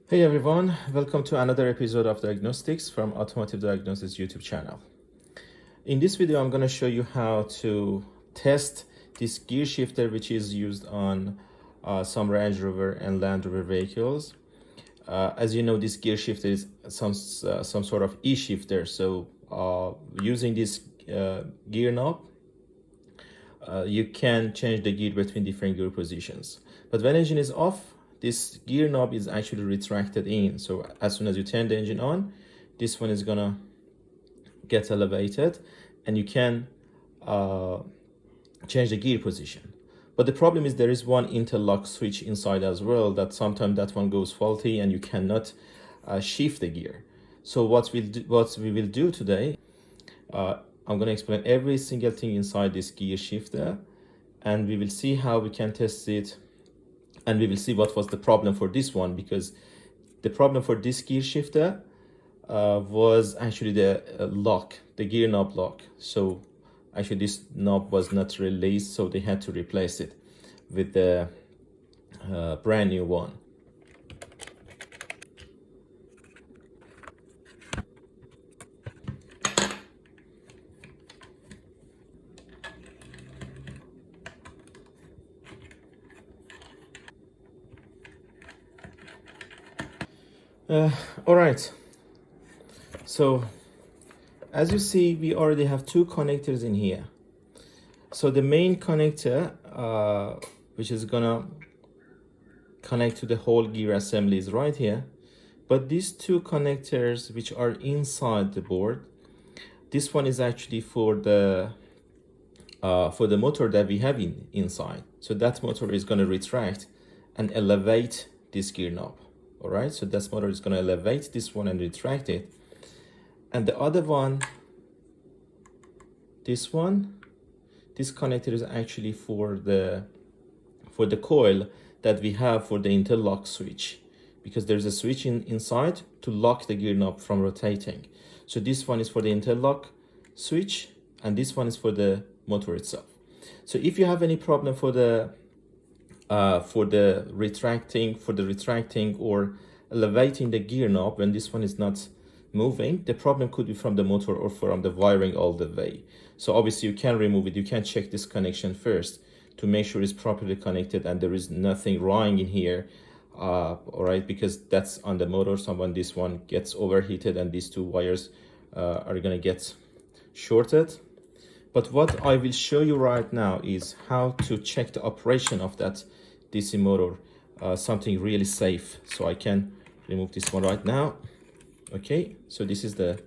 Hey everyone, welcome to another episode of Diagnostics from Automotive Diagnostics YouTube channel. In this video, I'm going to show you how to test this gear shifter which is used on some Range Rover and Land Rover vehicles. As you know, this gear shifter is some sort of e-shifter. So using this gear knob, you can change the gear between different gear positions. But when engine is off, this gear knob is actually retracted in. So as soon as you turn the engine on, this one is gonna get elevated and you can change the gear position. But the problem is there is one interlock switch inside as well that sometimes that one goes faulty and you cannot shift the gear. So what we will do today, I'm going to explain every single thing inside this gear shifter, and we will see how we can test it, and we will see what was the problem for this one, because the problem for this gear shifter was actually the lock, the gear knob lock. So actually this knob was not released, so they had to replace it with the brand new one. All right, so as you see, we already have two connectors in here. So the main connector, which is gonna connect to the whole gear assembly, is right here. But these two connectors which are inside the board, this one is actually for the motor that we have inside. So that motor is gonna retract and elevate this gear knob. All right, so this motor is going to elevate this one and retract it. And the other one, this connector is actually for the coil that we have for the interlock switch, because there's a switch inside to lock the gear knob from rotating. So this one is for the interlock switch and this one is for the motor itself. So if you have any problem for the retracting or elevating the gear knob when this one is not moving, the problem could be from the motor or from the wiring all the way. So obviously you can remove it. You can check this connection first to make sure it's properly connected and there is nothing wrong in here. All right, because that's on the motor. So when this one gets overheated and these two wires are gonna get shorted. But what I will show you right now is how to check the operation of that DC motor, something really safe. So I can remove this one right now. Okay, so this is the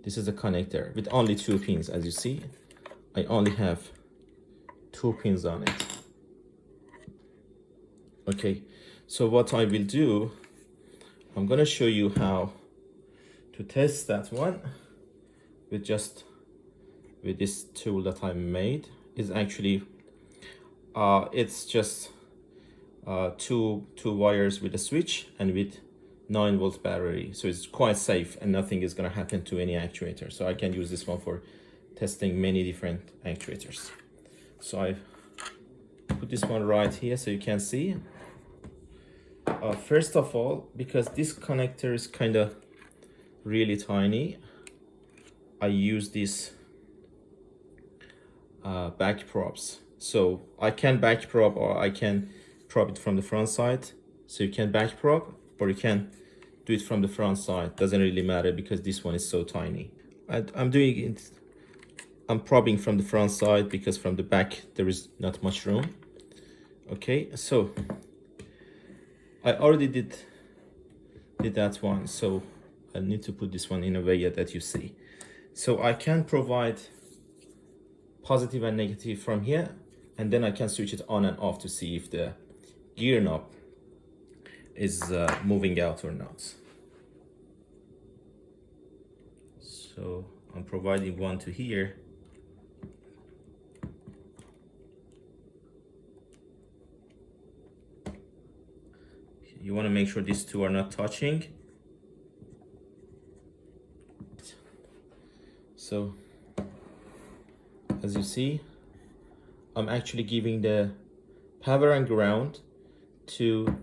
connector with only two pins. As you see, I only have two pins on it. Okay, so what I will do, I'm gonna show you how to test that one with this tool that I made. Is actually it's just two wires with a switch and with 9-volt battery, so it's quite safe and nothing is going to happen to any actuator. So I can use this one for testing many different actuators. So I put this one right here so you can see. First of all, because this connector is kind of really tiny, I use this back probes. So I can back probe or I can probe it from the front side. So you can back probe or you can do it from the front side. Doesn't really matter because this one is so tiny. I'm probing from the front side because from the back there is not much room. Okay, so I already did that one, so I need to put this one in a way that you see. So I can provide positive and negative from here, and then I can switch it on and off to see if the gear knob is moving out or not. So I'm providing one to here. You want to make sure these two are not touching. So as you see, I'm actually giving the power and ground to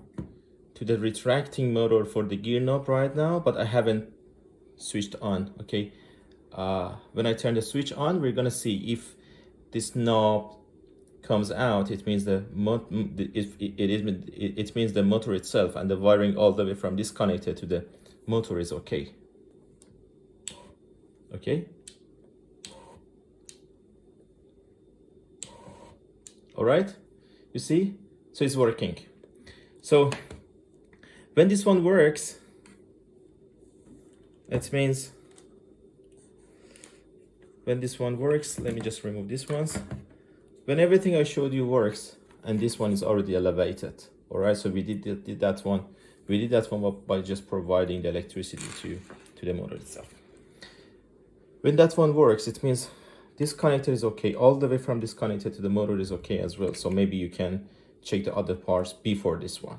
to the retracting motor for the gear knob right now, but I haven't switched on. Okay, when I turn the switch on, we're gonna see if this knob comes out. It means it means the motor itself and the wiring all the way from this connector to the motor is okay. Okay. All right, you see, so it's working. So when this one works, it means when this one works, let me just remove these ones. When everything I showed you works, and this one is already elevated. All right, so we did that one. We did that one by just providing the electricity to the motor itself. When that one works, it means this connector is okay. All the way from this connector to the motor is okay as well. So maybe you can check the other parts before this one.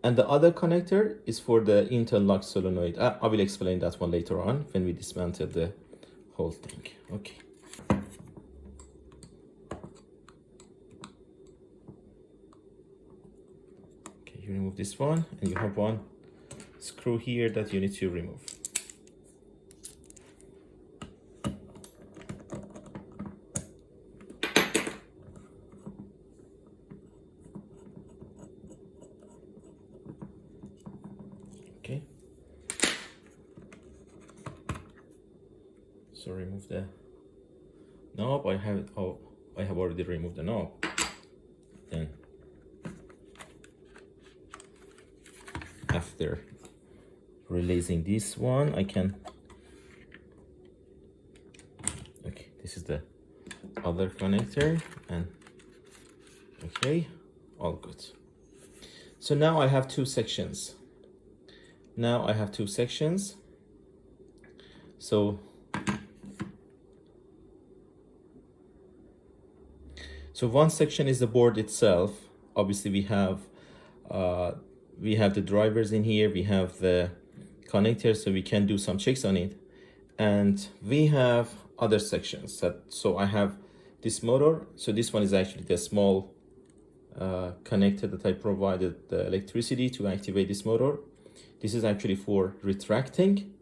And the other connector is for the interlock solenoid. I will explain that one later on when we dismantle the whole thing. Okay. Okay, you remove this one, and you have one screw here that you need to remove. Okay, so remove the knob. I have already removed the knob. Then after releasing this one, I can, okay, this is the other connector, and okay, all good. So now I have two sections. So one section is the board itself. Obviously we have the drivers in here, we have the connectors, so we can do some checks on it. And we have other sections so I have this motor. So this one is actually the small connector that I provided the electricity to activate this motor. This is actually for retracting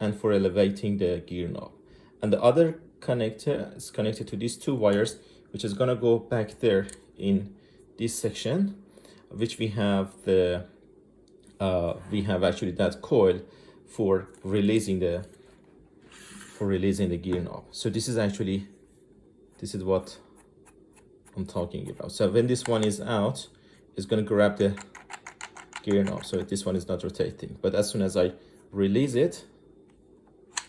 and for elevating the gear knob. And the other connector is connected to these two wires, which is gonna go back there in this section, which we have actually that coil for releasing the gear knob. So this is what I'm talking about. So when this one is out, it's gonna grab the gear knob, so this one is not rotating. But as soon as I release it,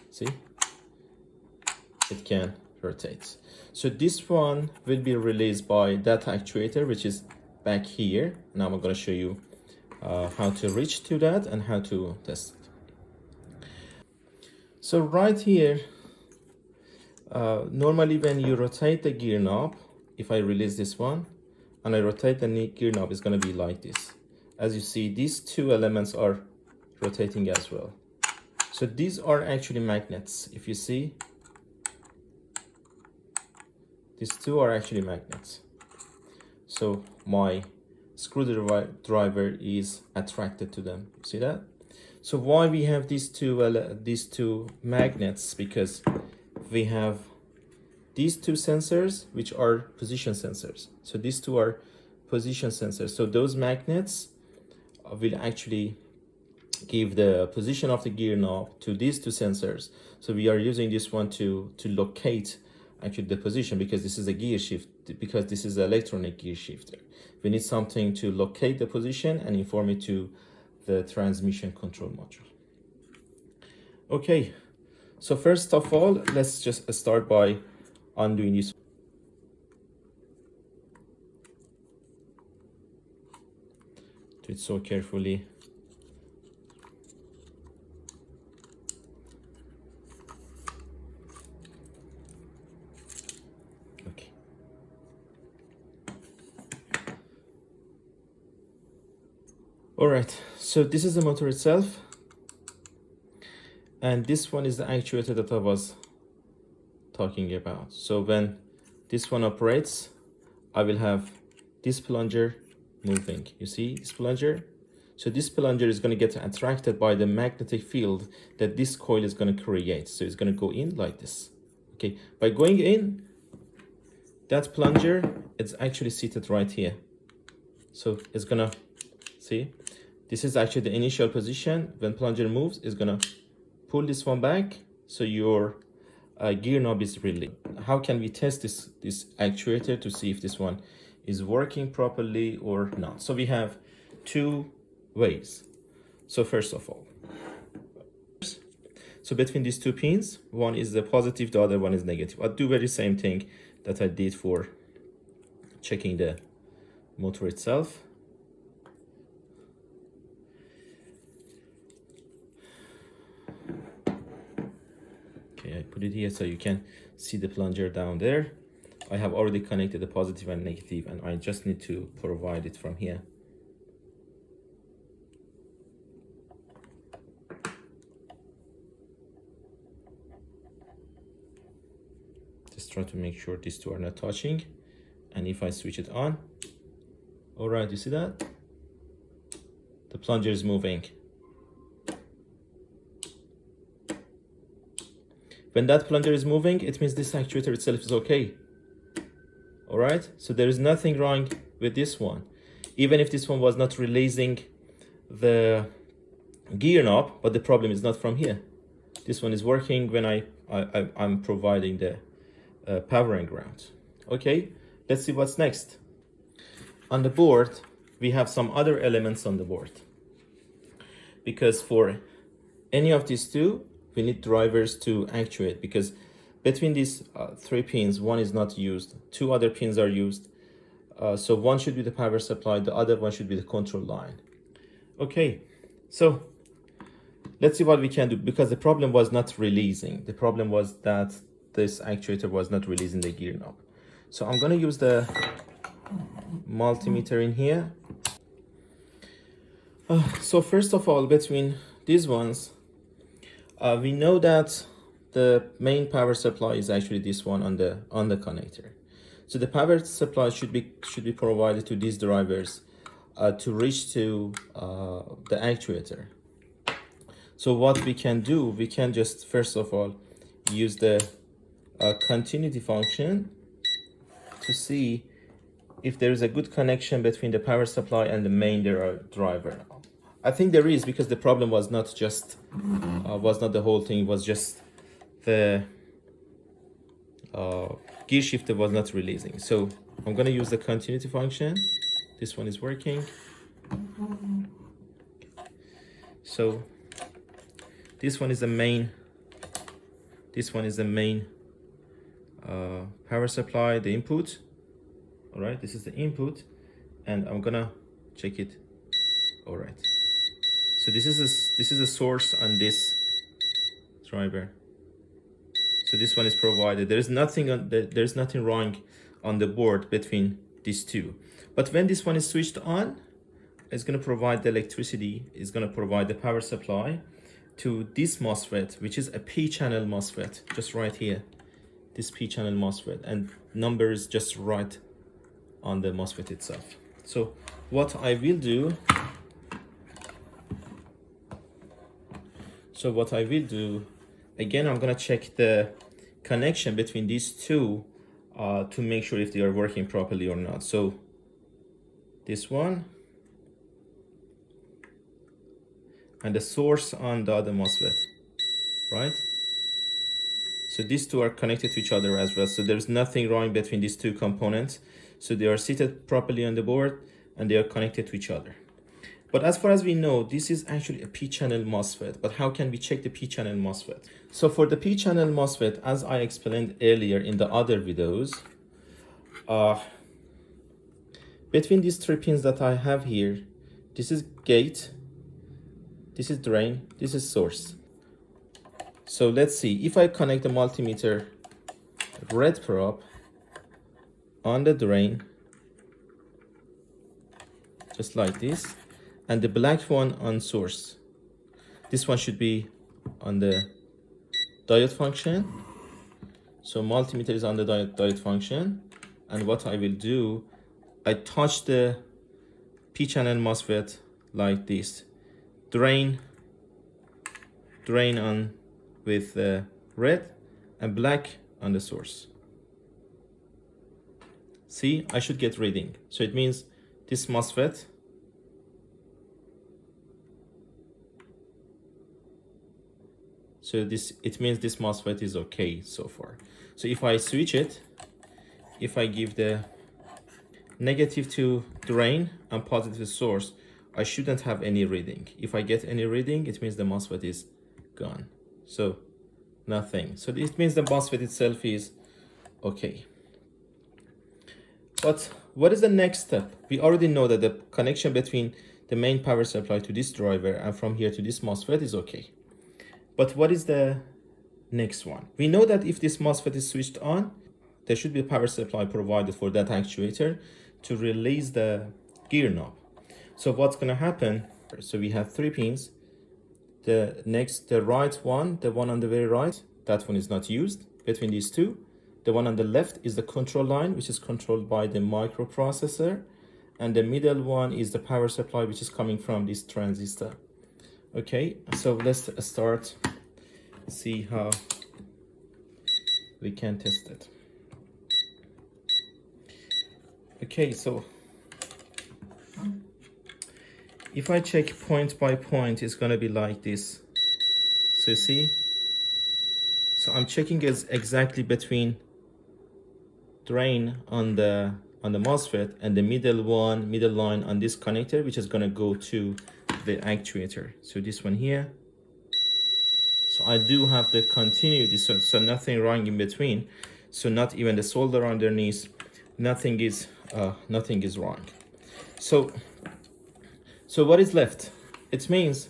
see, it can rotate. So this one will be released by that actuator, which is back here. Now I'm going to show you how to reach to that and how to test it. So right here, normally when you rotate the gear knob, if I release this one and I rotate the gear knob, it's going to be like this. As you see, these two elements are rotating as well. So these are actually magnets. If you see, these two are actually magnets. So my screwdriver is attracted to them. See that? So why we have these two magnets? Because we have these two sensors, which are position sensors. So these two are position sensors. So those magnets will actually give the position of the gear knob to these two sensors. So we are using this one to locate actually the position, because this is a gear shift, because this is an electronic gear shifter. We need something to locate the position and inform it to the transmission control module. Okay, so first of all, let's just start by undoing this. Do it so carefully. Okay. All right, so this is the motor itself. And this one is the actuator that I was talking about. So when this one operates, I will have this plunger moving. You see this plunger? So this plunger is going to get attracted by the magnetic field that this coil is going to create. So it's going to go in like this. Okay, by going in, that plunger is actually seated right here. So it's going to, see, this is actually the initial position. When plunger moves, it's going to pull this one back. So your gear knob is released. How can we test this actuator to see if this one is working properly or not? So we have two ways. So first of all, so between these two pins, one is the positive, the other one is negative. I'll do very same thing that I did for checking the motor itself. Okay, I put it here so you can see the plunger down there. I have already connected the positive and negative, and I just need to provide it from here. Just try to make sure these two are not touching. And if I switch it on, all right, you see that? The plunger is moving. When that plunger is moving, it means this actuator itself is okay. All right, so there is nothing wrong with this one. Even if this one was not releasing the gear knob, but the problem is not from here. This one is working when I'm providing the power and ground. Okay, let's see what's next. On the board, we have some other elements on the board. Because for any of these two, we need drivers to actuate, because between these three pins, one is not used, two other pins are used. So one should be the power supply, the other one should be the control line. Okay, so let's see what we can do, because the problem was not releasing. The problem was that this actuator was not releasing the gear knob. So I'm gonna use the multimeter in here. So first of all, between these ones, we know that the main power supply is actually this one on the connector. So the power supply should be provided to these drivers to reach to the actuator. So what we can do, we can just first of all use the continuity function to see if there is a good connection between the power supply and the main driver. I think there is, because the problem was not just was not the whole thing, it was just the gear shifter was not releasing. So I'm going to use the continuity function. This one is working. So this one is the main, this one is the main power supply, the input. All right, this is the input, and I'm gonna check it. All right, so this is a source on this driver. So this one is provided. There's nothing wrong on the board between these two. But when this one is switched on, it's going to provide the electricity, it's going to provide the power supply to this MOSFET, which is a P-channel MOSFET, just right here. This P-channel MOSFET, and number is just right on the MOSFET itself. So what I will do, again, I'm going to check the connection between these two to make sure if they are working properly or not. So this one and the source on the other MOSFET, right? So these two are connected to each other as well. So there's nothing wrong between these two components. So they are seated properly on the board and they are connected to each other. But as far as we know, this is actually a P-channel MOSFET. But how can we check the P-channel MOSFET? So for the P-channel MOSFET, as I explained earlier in the other videos, between these three pins that I have here, this is gate, this is drain, this is source. So let's see, if I connect the multimeter red probe on the drain, just like this, and the black one on source. This one should be on the diode function. So multimeter is on the diode function. And what I will do, I touch the P-channel MOSFET like this. Drain on with red and black on the source. See, I should get reading. So it means this MOSFET it means this MOSFET is okay so far. So if I switch it, if I give the negative to drain and positive to source, I shouldn't have any reading. If I get any reading, it means the MOSFET is gone. So nothing. So this means the MOSFET itself is okay. But what is the next step? We already know that the connection between the main power supply to this driver and from here to this MOSFET is okay. But what is the next one? We know that if this MOSFET is switched on, there should be a power supply provided for that actuator to release the gear knob. So what's going to happen? So we have 3 pins. The right one, the one on the very right, that one is not used. Between these two, the one on the left is the control line, which is controlled by the microprocessor, and the middle one is the power supply, which is coming from this transistor. Okay, so let's start, see how we can test it. Okay, so if I check point by point, it's gonna be like this. So you see, so I'm checking is exactly between drain on the MOSFET and the middle line on this connector, which is gonna go to the actuator. So this one here. So I do have the continuity, so nothing wrong in between. So not even the solder underneath, nothing is wrong. So what is left? It means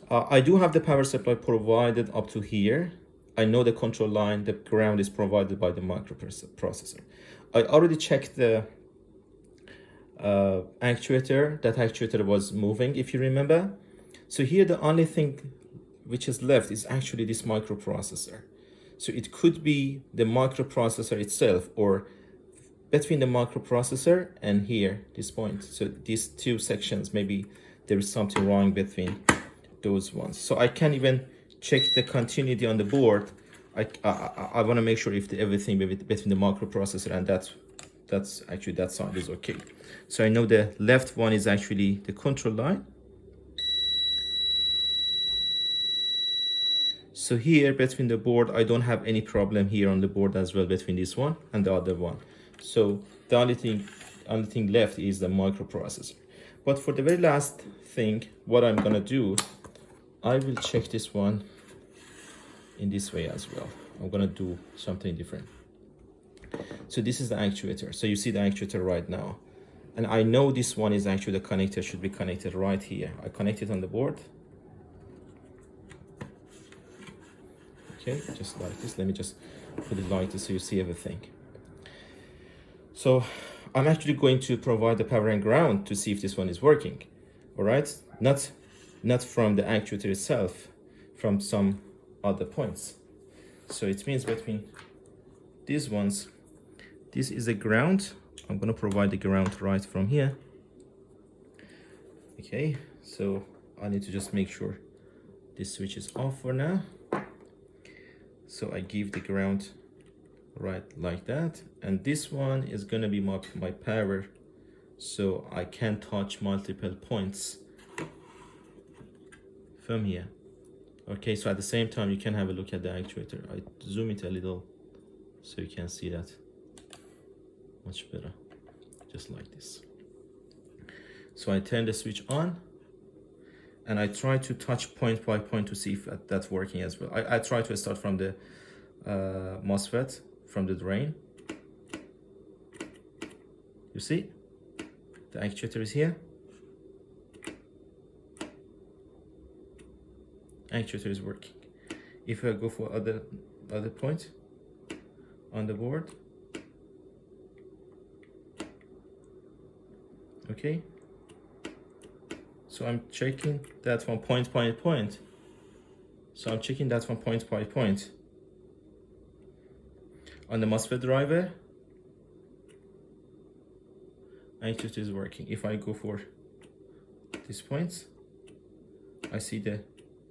I do have the power supply provided up to here. I know the control line, the ground is provided by the microprocessor. I already checked the actuator. That actuator was moving, if you remember. So here the only thing which is left is actually this microprocessor. So it could be the microprocessor itself, or between the microprocessor and here, this point. So these 2 sections, maybe there is something wrong between those ones. So I can't even check the continuity on the board. I want to make sure if everything between the microprocessor and that's actually that side is okay. So I know the left one is actually the control line. So here between the board, I don't have any problem here on the board as well between this one and the other one. So the only thing left is the microprocessor. But for the very last thing, what I'm gonna do, I will check this one in this way as well. I'm gonna do something different. So this is the actuator. So you see the actuator right now. And I know this one is actually the connector should be connected right here. I connect it on the board. Okay, just like this. Let me just put it like this so you see everything. So I'm actually going to provide the power and ground to see if this one is working. All right, not from the actuator itself, from some other points. So it means between these ones, this is the ground. I'm going to provide the ground right from here. Okay, so I need to just make sure this switch is off for now. So I give the ground right like that, and this one is going to be my power, so I can touch multiple points from here. Okay, so at the same time you can have a look at the actuator. I zoom it a little so you can see that much better, just like this. So I turn the switch on and I try to touch point by point to see if that's working as well. I try to start from the MOSFET, from the drain. You see, the actuator is here. Actuator is working. If I go for other point on the board, okay. So I'm checking that from point by point. So I'm checking that from point by point. On the MOSFET driver, actuator is working. If I go for these points, I see the,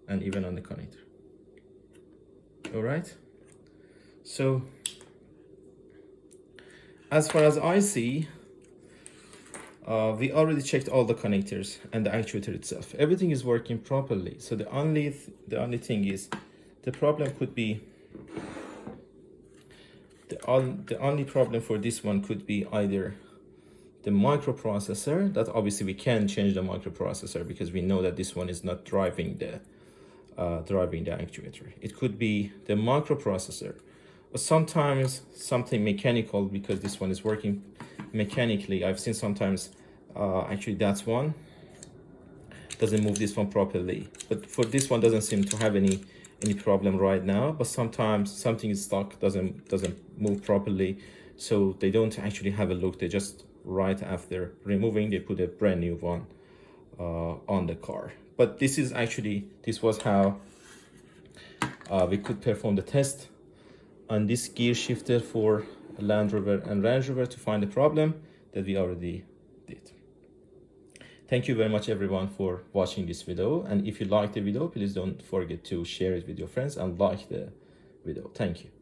and even on the connector. All right. So as far as I see, we already checked all the connectors and the actuator itself. Everything is working properly. So the only thing is, the problem could be, the only problem for this one could be either the microprocessor. That obviously we can change the microprocessor because we know that this one is not driving the actuator. It could be the microprocessor, or sometimes something mechanical, because this one is working mechanically. I've seen sometimes actually that's one doesn't move this one properly, but for this one doesn't seem to have any problem right now. But sometimes something is stuck, doesn't move properly, so they don't actually have a look. They just, right after removing, they put a brand new one on the car. But this was how we could perform the test on this gear shifter for Land Rover and Range Rover to find the problem that we already did. Thank you very much everyone for watching this video, and if you liked the video, please don't forget to share it with your friends and like the video. Thank you.